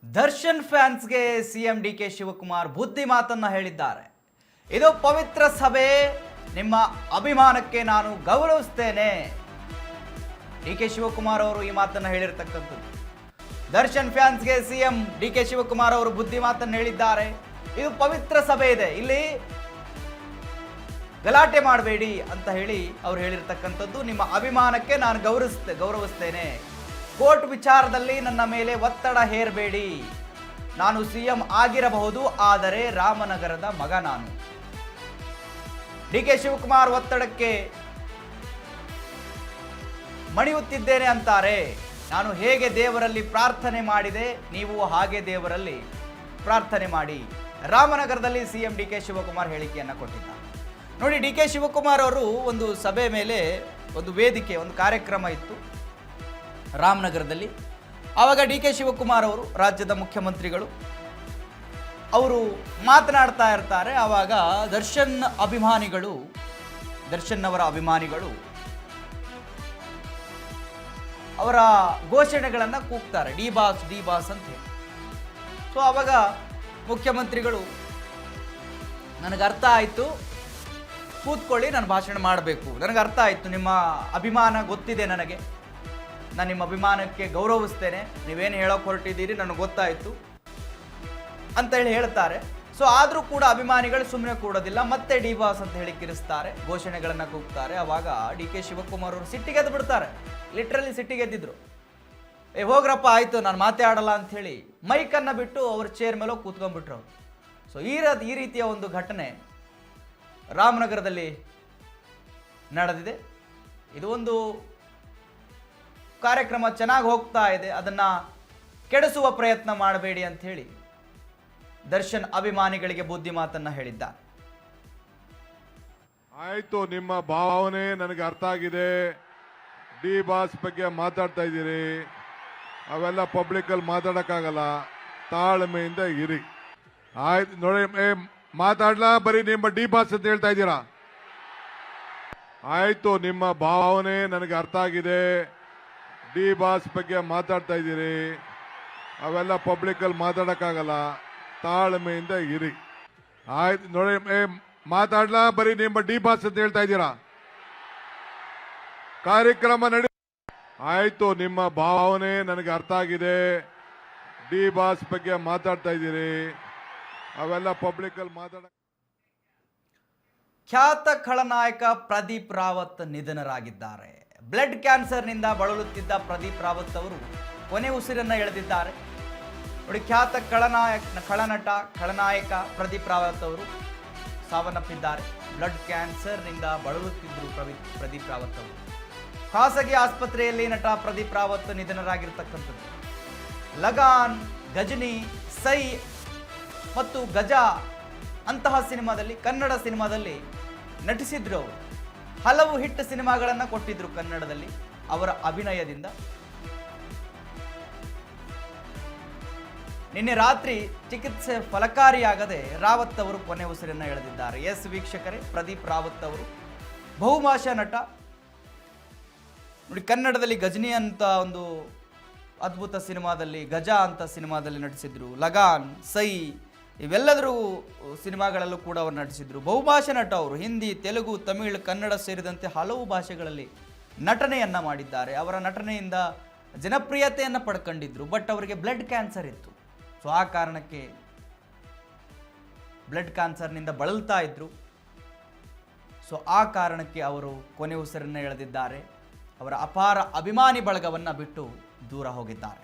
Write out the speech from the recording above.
Darshan ಫ್ಯಾನ್ಸ್ಗೆ CM DK Shivakumar ಬುದ್ಧಿ ಮಾತನ್ನ ಹೇಳಿದ್ದಾರೆ. ಇದು ಪವಿತ್ರ ಸಭೆ, ನಿಮ್ಮ ಅಭಿಮಾನಕ್ಕೆ ನಾನು ಗೌರವಿಸ್ತೇನೆ. ಡಿಕೆ ಶಿವಕುಮಾರ್ ಅವರು ಈ ಮಾತನ್ನ ಹೇಳಿರ್ತಕ್ಕಂಥದ್ದು. ದರ್ಶನ್ ಫ್ಯಾನ್ಸ್ಗೆ ಸಿಎಂ ಡಿಕೆ ಶಿವಕುಮಾರ್ ಅವರು ಬುದ್ಧಿ ಮಾತನ್ನು ಹೇಳಿದ್ದಾರೆ. ಇದು ಪವಿತ್ರ ಸಭೆ ಇದೆ, ಇಲ್ಲಿ ಗಲಾಟೆ ಮಾಡಬೇಡಿ ಅಂತ ಹೇಳಿ ಅವ್ರು ಹೇಳಿರ್ತಕ್ಕಂಥದ್ದು. ನಿಮ್ಮ ಅಭಿಮಾನಕ್ಕೆ ನಾನು ಗೌರವಿಸ್ತೇನೆ. ಕೋರ್ಟ್ ವಿಚಾರದಲ್ಲಿ ನನ್ನ ಮೇಲೆ ಒತ್ತಡ ಹೇರಬೇಡಿ. ನಾನು ಸಿಎಂ ಆಗಿರಬಹುದು, ಆದರೆ ರಾಮನಗರದ ಮಗ ನಾನು. ಡಿಕೆ ಶಿವಕುಮಾರ್ ಒತ್ತಡಕ್ಕೆ ಮಣಿಯುತ್ತಿದ್ದೇನೆ ಅಂತಾರೆ. ನಾನು ಹೇಗೆ ದೇವರಲ್ಲಿ ಪ್ರಾರ್ಥನೆ ಮಾಡಿದೆ, ನೀವು ಹಾಗೆ ದೇವರಲ್ಲಿ ಪ್ರಾರ್ಥನೆ ಮಾಡಿ. ರಾಮನಗರದಲ್ಲಿ ಸಿಎಂ ಡಿಕೆ ಶಿವಕುಮಾರ್ ಹೇಳಿಕೆಯನ್ನು ಕೊಟ್ಟಿದ್ದಾರೆ. ನೋಡಿ, ಡಿಕೆ ಶಿವಕುಮಾರ್ ಅವರು ಒಂದು ಸಭೆ ಮೇಲೆ ಒಂದು ವೇದಿಕೆ, ಒಂದು ಕಾರ್ಯಕ್ರಮ ಇತ್ತು ರಾಮನಗರದಲ್ಲಿ. ಆವಾಗ ಡಿಕೆ ಶಿವಕುಮಾರ್ ಅವರು ರಾಜ್ಯದ ಮುಖ್ಯಮಂತ್ರಿಗಳು ಅವರು ಮಾತನಾಡ್ತಾ ಇರ್ತಾರೆ. ಆವಾಗ ದರ್ಶನ್ ಅವರ ಅಭಿಮಾನಿಗಳು ಅವರ ಘೋಷಣೆಗಳನ್ನು ಕೂಗ್ತಾರೆ, ಡಿ ಬಾಸ್ ಅಂತ ಹೇಳಿ. ಸೊ ಆವಾಗ ಮುಖ್ಯಮಂತ್ರಿಗಳು, ನನಗೆ ಅರ್ಥ ಆಯಿತು, ಕೂತ್ಕೊಳ್ಳಿ, ನಾನು ಭಾಷಣ ಮಾಡಬೇಕು, ನನಗೆ ಅರ್ಥ ಆಯಿತು, ನಿಮ್ಮ ಅಭಿಮಾನ ಗೊತ್ತಿದೆ ನನಗೆ, ನಾನು ನಿಮ್ಮ ಅಭಿಮಾನಕ್ಕೆ ಗೌರವಿಸ್ತೇನೆ, ನೀವೇನು ಹೇಳೋಕೆ ಹೊರಟಿದ್ದೀರಿ ನನಗೆ ಗೊತ್ತಾಯಿತು ಅಂತೇಳಿ ಹೇಳ್ತಾರೆ. ಸೊ ಆದರೂ ಕೂಡ ಅಭಿಮಾನಿಗಳು ಸುಮ್ಮನೆ ಕೂಡೋದಿಲ್ಲ, ಮತ್ತೆ ಡಿ ಬಾಸ್ ಅಂತ ಹೇಳಿ ಕಿರಿಸ್ತಾರೆ, ಘೋಷಣೆಗಳನ್ನು ಕೂಗ್ತಾರೆ. ಆವಾಗ ಡಿ ಕೆ ಶಿವಕುಮಾರ್ ಅವರು ಸಿಟ್ಟಿಗೆದ್ದು ಬಿಡ್ತಾರೆ, ಲಿಟ್ರಲಿ ಸಿಟ್ಟಿಗೆದ್ದಿದ್ರು. ಹೋಗ್ರಪ್ಪ ಆಯಿತು, ನಾನು ಮಾತಾಡಲ್ಲ ಅಂಥೇಳಿ ಮೈಕನ್ನು ಬಿಟ್ಟು ಅವ್ರ ಚೇರ್ ಮೇಲೆ ಕೂತ್ಕೊಂಡ್ಬಿಟ್ರು. ಸೊ ಈ ರೀತಿಯ ಒಂದು ಘಟನೆ ರಾಮನಗರದಲ್ಲಿ ನಡೆದಿದೆ. ಇದು ಒಂದು ಕಾರ್ಯಕ್ರಮ ಚೆನ್ನಾಗಿ ಹೋಗ್ತಾ ಇದೆ, ಅದನ್ನು ಕೆಡಿಸುವ ಪ್ರಯತ್ನ ಮಾಡಬೇಡಿ ಅಂತ ಹೇಳಿ ದರ್ಶನ್ ಅಭಿಮಾನಿಗಳಿಗೆ ಬುದ್ಧಿ ಮಾತನ್ನ ಹೇಳಿದ್ದಾರೆ. ಆಯ್ತು, ನಿಮ್ಮ ಭಾವನೆ ನನಗೆ ಅರ್ಥ ಆಗಿದೆ. ಡಿ ಬಾಸ್ ಬಗ್ಗೆ ಮಾತಾಡ್ತಾ ಇದ್ದೀರಿ, ಅವೆಲ್ಲ ಪಬ್ಲಿಕ್ ಅಲ್ಲಿ ಮಾತಾಡಕ್ಕಾಗಲ್ಲ, ತಾಳ್ಮೆಯಿಂದ ಇರಿ. ಆಯ್ತು ನೋಡಿ, ಮಾತಾಡ್ಲಾ, ಬರೀ ನಿಮ್ಮ ಡಿ ಬಾಸ್ ಅಂತ ಹೇಳ್ತಾ ಇದ್ದೀರಾ. ಆಯ್ತು, ನಿಮ್ಮ ಭಾವನೆ ನನಗೆ ಅರ್ಥ ಆಗಿದೆ. ಡಿ ಬಾಸ್ ಬಗ್ಗೆ ಮಾತಾಡ್ತಾ ಇದ್ದೀರಿ, ಅವೆಲ್ಲ ಪಬ್ಲಿಕ್ ಅಲ್ಲಿ ಮಾತಾಡಕ್ಕಾಗಲ್ಲ, ತಾಳ್ಮೆಯಿಂದ ಇರಿ. ಆಯ್ತು ನೋಡಿ, ಮಾತಾಡ್ಲಾ, ಬರೀ ನಿಮ್ಮ ಡಿ ಬಾಸ್ ಅಂತ ಹೇಳ್ತಾ ಇದ್ದೀರಾ. ಕಾರ್ಯಕ್ರಮ ನಡಿ. ಆಯ್ತು, ನಿಮ್ಮ ಭಾವನೆ ನನಗೆ ಅರ್ಥ ಆಗಿದೆ. ಡಿ ಬಾಸ್ ಬಗ್ಗೆ ಮಾತಾಡ್ತಾ ಇದ್ದೀರಿ, ಅವೆಲ್ಲ ಪಬ್ಲಿಕ್ ಅಲ್ಲಿ ಮಾತಾಡ. ಖ್ಯಾತ ಖಳನಾಯಕ ಪ್ರದೀಪ್ ರಾವತ್ ನಿಧನರಾಗಿದ್ದಾರೆ. ಬ್ಲಡ್ ಕ್ಯಾನ್ಸರ್ನಿಂದ ಬಳಲುತ್ತಿದ್ದ ಪ್ರದೀಪ್ ರಾವತ್ ಅವರು ಕೊನೆ ಉಸಿರನ್ನ ಎಳೆದಿದ್ದಾರೆ. ನೋಡಿ, ಖ್ಯಾತ ಖಳನಾಯಕ ಪ್ರದೀಪ್ ರಾವತ್ ಅವರು ಸಾವನ್ನಪ್ಪಿದ್ದಾರೆ. ಬ್ಲಡ್ ಕ್ಯಾನ್ಸರ್ನಿಂದ ಬಳಲುತ್ತಿದ್ದರು ಪ್ರದೀಪ್ ರಾವತ್ ಅವರು. ಖಾಸಗಿ ಆಸ್ಪತ್ರೆಯಲ್ಲಿ ನಟ ಪ್ರದೀಪ್ ರಾವತ್ ನಿಧನರಾಗಿರ್ತಕ್ಕಂಥದ್ದು. ಲಗಾನ್, ಗಜನಿ, ಸೈ ಮತ್ತು ಗಜ ಅಂತಹ ಸಿನಿಮಾದಲ್ಲಿ, ಕನ್ನಡ ಸಿನಿಮಾದಲ್ಲಿ ನಟಿಸಿದ್ರು ಅವರು. ಹಲವು ಹಿಟ್ ಸಿನಿಮಾಗಳನ್ನು ಕೊಟ್ಟಿದ್ರು ಕನ್ನಡದಲ್ಲಿ ಅವರ ಅಭಿನಯದಿಂದ. ನಿನ್ನೆ ರಾತ್ರಿ ಚಿಕಿತ್ಸೆ ಫಲಕಾರಿಯಾಗದೆ ರಾವತ್ ಅವರು ಕೊನೆ ಉಸಿರನ್ನ ಎಳೆದಿದ್ದಾರೆ. ಎಸ್ ವೀಕ್ಷಕರೇ, ಪ್ರದೀಪ್ ರಾವತ್ ಅವರು ಬಹುಭಾಷಾ ನಟ. ನೋಡಿ, ಕನ್ನಡದಲ್ಲಿ ಗಜನಿ ಅಂತ ಒಂದು ಅದ್ಭುತ ಸಿನಿಮಾದಲ್ಲಿ, ಗಜ ಅಂತ ಸಿನಿಮಾದಲ್ಲಿ ನಟಿಸಿದ್ರು. ಲಗಾನ್, ಸೈ ಇವೆಲ್ಲದರೂ ಸಿನಿಮಾಗಳಲ್ಲೂ ಕೂಡ ಅವರು ನಟಿಸಿದ್ರು. ಬಹುಭಾಷಾ ನಟ ಅವರು. ಹಿಂದಿ, ತೆಲುಗು, ತಮಿಳು, ಕನ್ನಡ ಸೇರಿದಂತೆ ಹಲವು ಭಾಷೆಗಳಲ್ಲಿ ನಟನೆಯನ್ನು ಮಾಡಿದ್ದಾರೆ. ಅವರ ನಟನೆಯಿಂದ ಜನಪ್ರಿಯತೆಯನ್ನು ಪಡ್ಕೊಂಡಿದ್ರು. ಬಟ್ ಅವರಿಗೆ ಬ್ಲಡ್ ಕ್ಯಾನ್ಸರ್ ಇತ್ತು. ಸೊ ಆ ಕಾರಣಕ್ಕೆ ಬ್ಲಡ್ ಕ್ಯಾನ್ಸರ್ನಿಂದ ಬಳಲ್ತಾ ಇದ್ರು. ಸೊ ಆ ಕಾರಣಕ್ಕೆ ಅವರು ಕೊನೆ ಉಸಿರನ್ನು ಎಳೆದಿದ್ದಾರೆ. ಅವರ ಅಪಾರ ಅಭಿಮಾನಿ ಬಳಗವನ್ನು ಬಿಟ್ಟು ದೂರ ಹೋಗಿದ್ದಾರೆ.